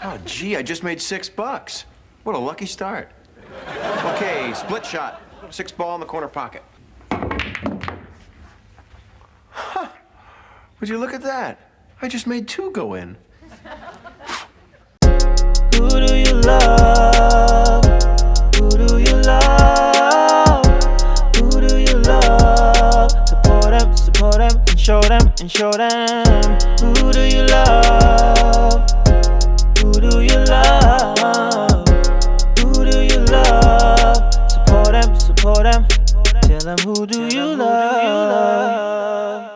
Oh, gee, I just made $6. What a lucky start. Okay, split shot. 6 ball in the corner pocket. Huh. Would you look at that? I just made 2 go in. Who do you love? Who do you love? Who do you love? Support them, and show them, Who do you love? Who do you love? Who do you love? Support them, tell them who do you love?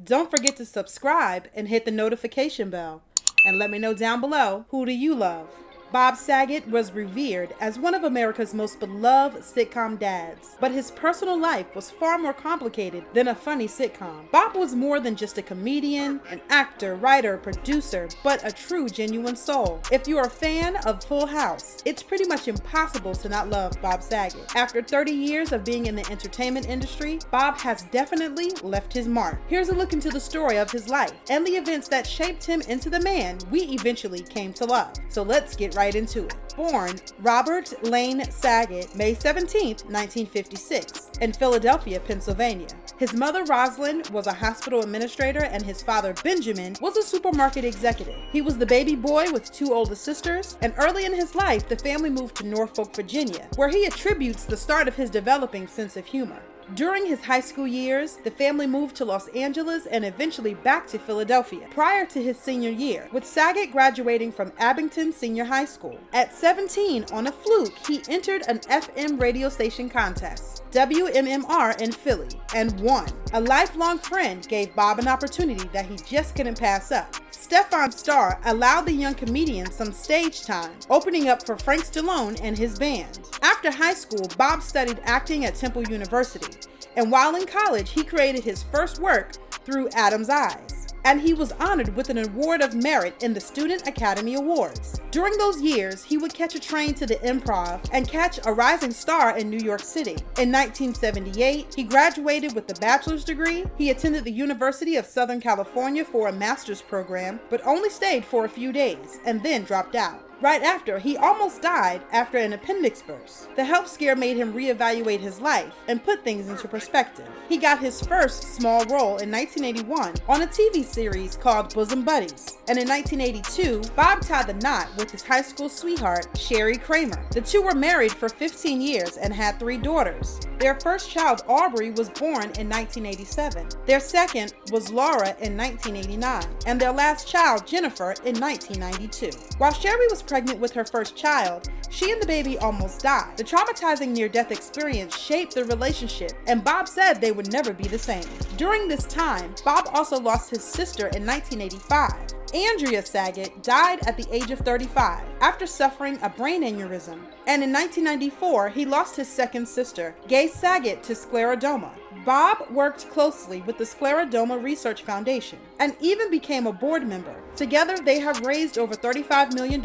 Don't forget to subscribe and hit the notification bell. And let me know down below, who do you love? Bob Saget was revered as one of America's most beloved sitcom dads, but his personal life was far more complicated than a funny sitcom. Bob was more than just a comedian, an actor, writer, producer, but a true, genuine soul. If you're a fan of Full House, it's pretty much impossible to not love Bob Saget. After 30 years of being in the entertainment industry, Bob has definitely left his mark. Here's a look into the story of his life and the events that shaped him into the man we eventually came to love. So let's get right into it. Born Robert Lane Saget, May 17, 1956, in Philadelphia, Pennsylvania. His mother, Rosalind, was a hospital administrator, and his father, Benjamin, was a supermarket executive. He was the baby boy with 2 older sisters, and early in his life, the family moved to Norfolk, Virginia, where he attributes the start of his developing sense of humor. During his high school years, the family moved to Los Angeles and eventually back to Philadelphia prior to his senior year, with Saget graduating from Abington Senior High School. At 17, on a fluke, he entered an FM radio station contest, WMMR in Philly, and won. A lifelong friend gave Bob an opportunity that he just couldn't pass up. Stefan Starr allowed the young comedian some stage time, opening up for Frank Stallone and his band. After high school, Bob studied acting at Temple University, and while in college, he created his first work through Adam's Eyes, and he was honored with an award of merit in the Student Academy Awards. During those years, he would catch a train to the Improv and catch a rising star in New York City. In 1978, he graduated with a bachelor's degree. He attended the University of Southern California for a master's program, but only stayed for a few days and then dropped out. Right after, he almost died after an appendix burst. The health scare made him reevaluate his life and put things into perspective. He got his first small role in 1981 on a TV series called Bosom Buddies. And in 1982, Bob tied the knot with his high school sweetheart, Sherry Kramer. The two were married for 15 years and had 3 daughters. Their first child, Aubrey, was born in 1987. Their second was Laura in 1989. And their last child, Jennifer, in 1992. While Sherry was pregnant with her first child, she and the baby almost died. The traumatizing near-death experience shaped the relationship, and Bob said they would never be the same. During this time, Bob also lost his sister in 1985. Andrea Saget died at the age of 35 after suffering a brain aneurysm. And in 1994, he lost his second sister, Gay Saget, to scleroderma. Bob worked closely with the Scleroderma Research Foundation and even became a board member. Together, they have raised over $35 million.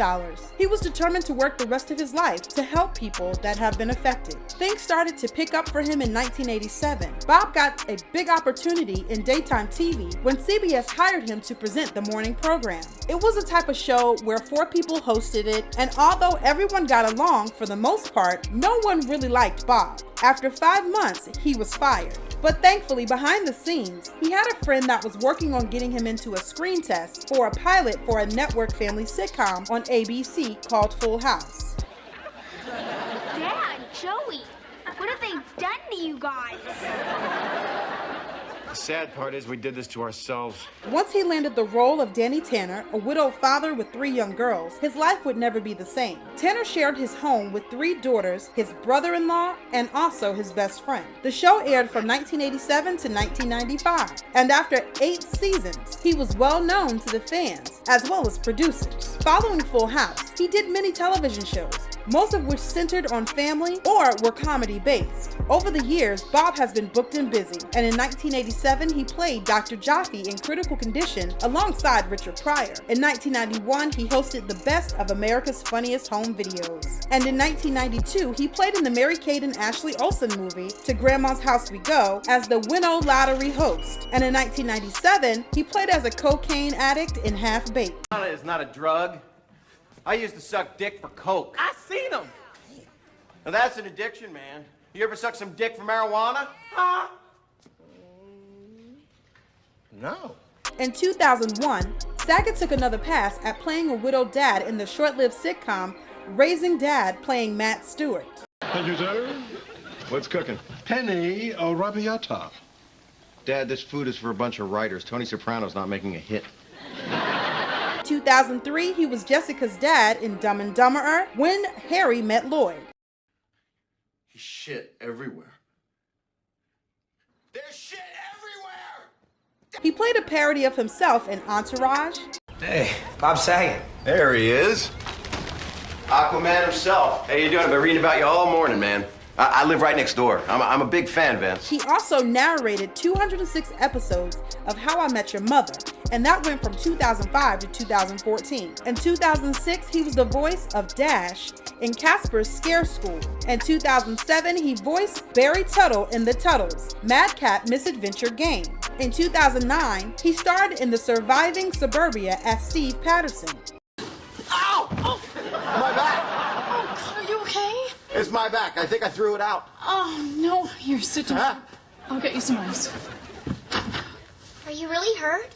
He was determined to work the rest of his life to help people that have been affected. Things started to pick up for him in 1987. Bob got a big opportunity in daytime TV when CBS hired him to present the morning program. It was a type of show where 4 people hosted it, and although everyone got along for the most part, no one really liked Bob. After 5 months, he was fired. But thankfully, behind the scenes, he had a friend that was working on getting him into a screen test for a pilot for a network family sitcom on ABC called Full House. Dad, Joey, what have they done to you guys? The sad part is we did this to ourselves. Once he landed the role of Danny Tanner, a widowed father with 3 young girls, his life would never be the same. Tanner shared his home with 3 daughters, his brother-in-law, and also his best friend. The show aired from 1987 to 1995, and after 8 seasons, he was well known to the fans as well as producers. Following Full House, he did many television shows, most of which centered on family or were comedy-based. Over the years, Bob has been booked and busy, and in 1987 he played Dr. Jaffe in Critical Condition alongside Richard Pryor. In 1991, he hosted the Best of America's Funniest Home Videos. And in 1992, he played in the Mary-Kate and Ashley Olsen movie To Grandma's House We Go as the Winnow Lottery host. And in 1997, he played as a cocaine addict in Half Baked. It's not a drug. I used to suck dick for coke. I seen them. Now that's an addiction, man. You ever suck some dick for marijuana? Huh? No. In 2001, Saget took another pass at playing a widowed dad in the short-lived sitcom Raising Dad, playing Matt Stewart. Thank you, sir. What's cooking? Penny arrabbiata. Dad, this food is for a bunch of writers. Tony Soprano's not making a hit. 2003, he was Jessica's dad in Dumb and Dumberer When Harry Met Lloyd. He's shit everywhere. There's shit everywhere! He played a parody of himself in Entourage. Hey, Bob Saget. There he is. Aquaman himself. Hey, you doing? I've been reading about you all morning, man. I live right next door. I'm a big fan, Vince. He also narrated 206 episodes of How I Met Your Mother, and that went from 2005 to 2014. In 2006, he was the voice of Dash in Casper's Scare School. In 2007, he voiced Barry Tuttle in The Tuttles, Madcap Misadventure Game. In 2009, he starred in The Surviving Suburbia as Steve Patterson. Ow! Oh, my back! Oh, are you okay? It's my back. I think I threw it out. Oh, no, you're sitting. Huh? I'll get you some ice. Are you really hurt?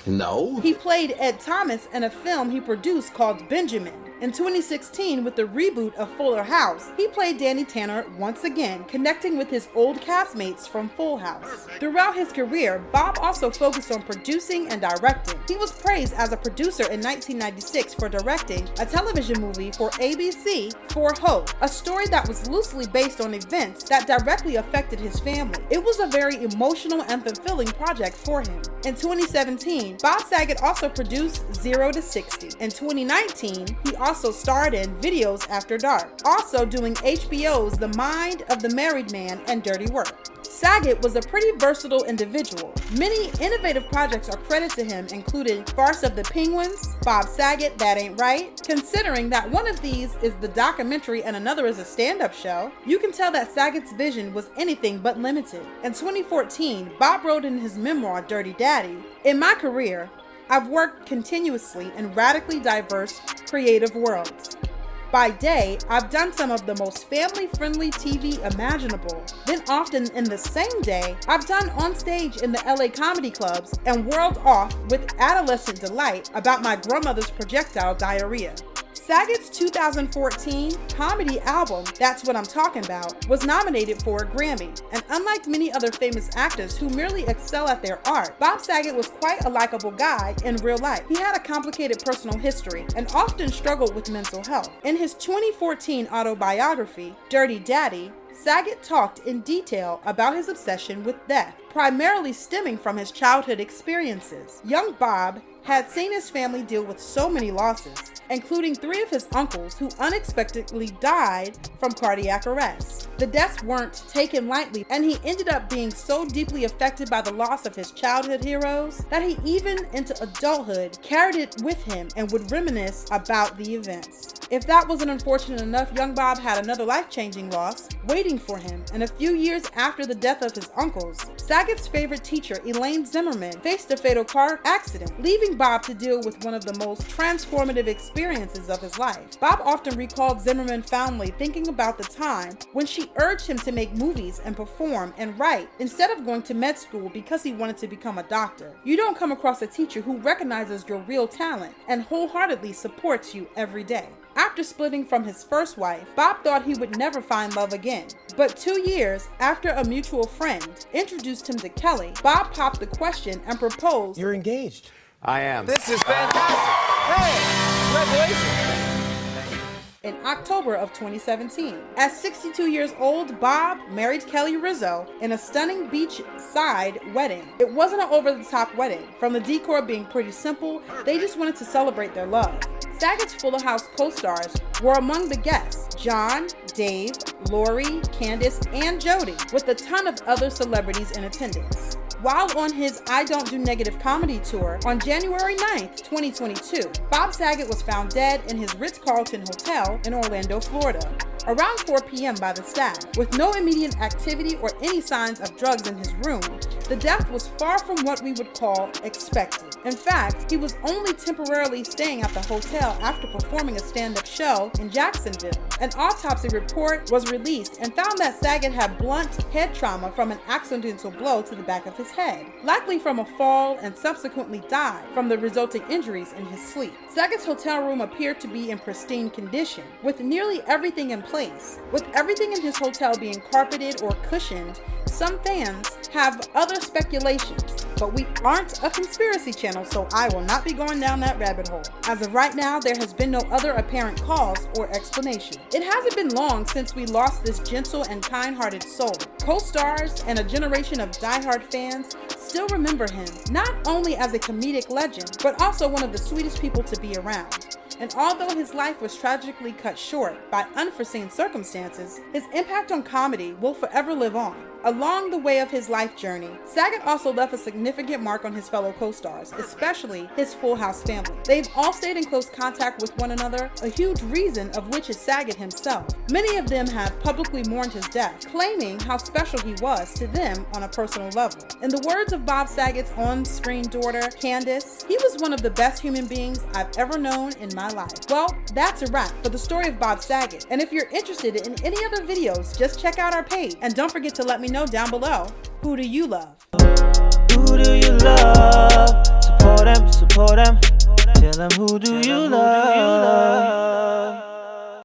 No. He played Ed Thomas in a film he produced called Benjamin. In 2016, with the reboot of Fuller House, he played Danny Tanner once again, connecting with his old castmates from Full House. Throughout his career, Bob also focused on producing and directing. He was praised as a producer in 1996 for directing a television movie for ABC, For Hope, a story that was loosely based on events that directly affected his family. It was a very emotional and fulfilling project for him. In 2017, Bob Saget also produced 0 to 60. In 2019, he also starred in Videos After Dark, also doing HBO's The Mind of the Married Man and Dirty Work. Saget was a pretty versatile individual. Many innovative projects are credited to him, including Farce of the Penguins, Bob Saget, That Ain't Right. Considering that one of these is the documentary and another is a stand-up show, you can tell that Saget's vision was anything but limited. In 2014, Bob wrote in his memoir, Dirty Daddy, "In my career, I've worked continuously in radically diverse creative worlds. By day, I've done some of the most family-friendly TV imaginable. Then often in the same day, I've done on stage in the LA comedy clubs and whirled off with adolescent delight about my grandmother's projectile diarrhea." Saget's 2014 comedy album, That's What I'm Talking About, was nominated for a Grammy, and unlike many other famous actors who merely excel at their art, Bob Saget was quite a likable guy in real life. He had a complicated personal history and often struggled with mental health. In his 2014 autobiography, Dirty Daddy, Saget talked in detail about his obsession with death, primarily stemming from his childhood experiences. Young Bob had seen his family deal with so many losses, including 3 of his uncles who unexpectedly died from cardiac arrest. The deaths weren't taken lightly, and he ended up being so deeply affected by the loss of his childhood heroes that he even into adulthood carried it with him and would reminisce about the events. If that wasn't unfortunate enough, young Bob had another life-changing loss waiting for him, and a few years after the death of his uncles, Saget's favorite teacher, Elaine Zimmerman, faced a fatal car accident, leaving Bob to deal with one of the most transformative experiences of his life. Bob often recalled Zimmerman fondly, thinking about the time when she urged him to make movies and perform and write instead of going to med school because he wanted to become a doctor. You don't come across a teacher who recognizes your real talent and wholeheartedly supports you every day. After splitting from his first wife, Bob thought he would never find love again. But 2 years after a mutual friend introduced him to Kelly, Bob popped the question and proposed. You're engaged. I am. This is fantastic. Hey, congratulations. In October of 2017. At 62 years old, Bob married Kelly Rizzo in a stunning beachside wedding. It wasn't an over-the-top wedding. From the decor being pretty simple, they just wanted to celebrate their love. Saget's Full House co-stars were among the guests: John, Dave, Lori, Candace, and Jody, with a ton of other celebrities in attendance. While on his I Don't Do Negative comedy tour on January 9th, 2022, Bob Saget was found dead in his Ritz-Carlton hotel in Orlando, Florida, around 4 p.m. by the staff. With no immediate activity or any signs of drugs in his room, the death was far from what we would call expected. In fact, he was only temporarily staying at the hotel after performing a stand-up show in Jacksonville. An autopsy report was released and found that Saget had blunt head trauma from an accidental blow to the back of his head, likely from a fall, and subsequently died from the resulting injuries in his sleep. Saget's hotel room appeared to be in pristine condition, with nearly everything in place. With everything in his hotel being carpeted or cushioned, some fans have other speculations, but we aren't a conspiracy channel, so I will not be going down that rabbit hole. As of right now, there has been no other apparent cause or explanation. It hasn't been long since we lost this gentle and kind-hearted soul. Co-stars and a generation of diehard fans still remember him, not only as a comedic legend, but also one of the sweetest people to be around. And although his life was tragically cut short by unforeseen circumstances, his impact on comedy will forever live on. Along the way of his life journey, Saget also left a significant mark on his fellow co-stars, especially his Full House family. They've all stayed in close contact with one another, a huge reason of which is Saget himself. Many of them have publicly mourned his death, claiming how special he was to them on a personal level. In the words of Bob Saget's on-screen daughter, Candace, he was one of the best human beings I've ever known in my life. Well, that's a wrap for the story of Bob Saget. And if you're interested in any other videos, just check out our page. And don't forget to let me know down below, who do you love? Who do you love? Support them, support them. Tell them who do you love?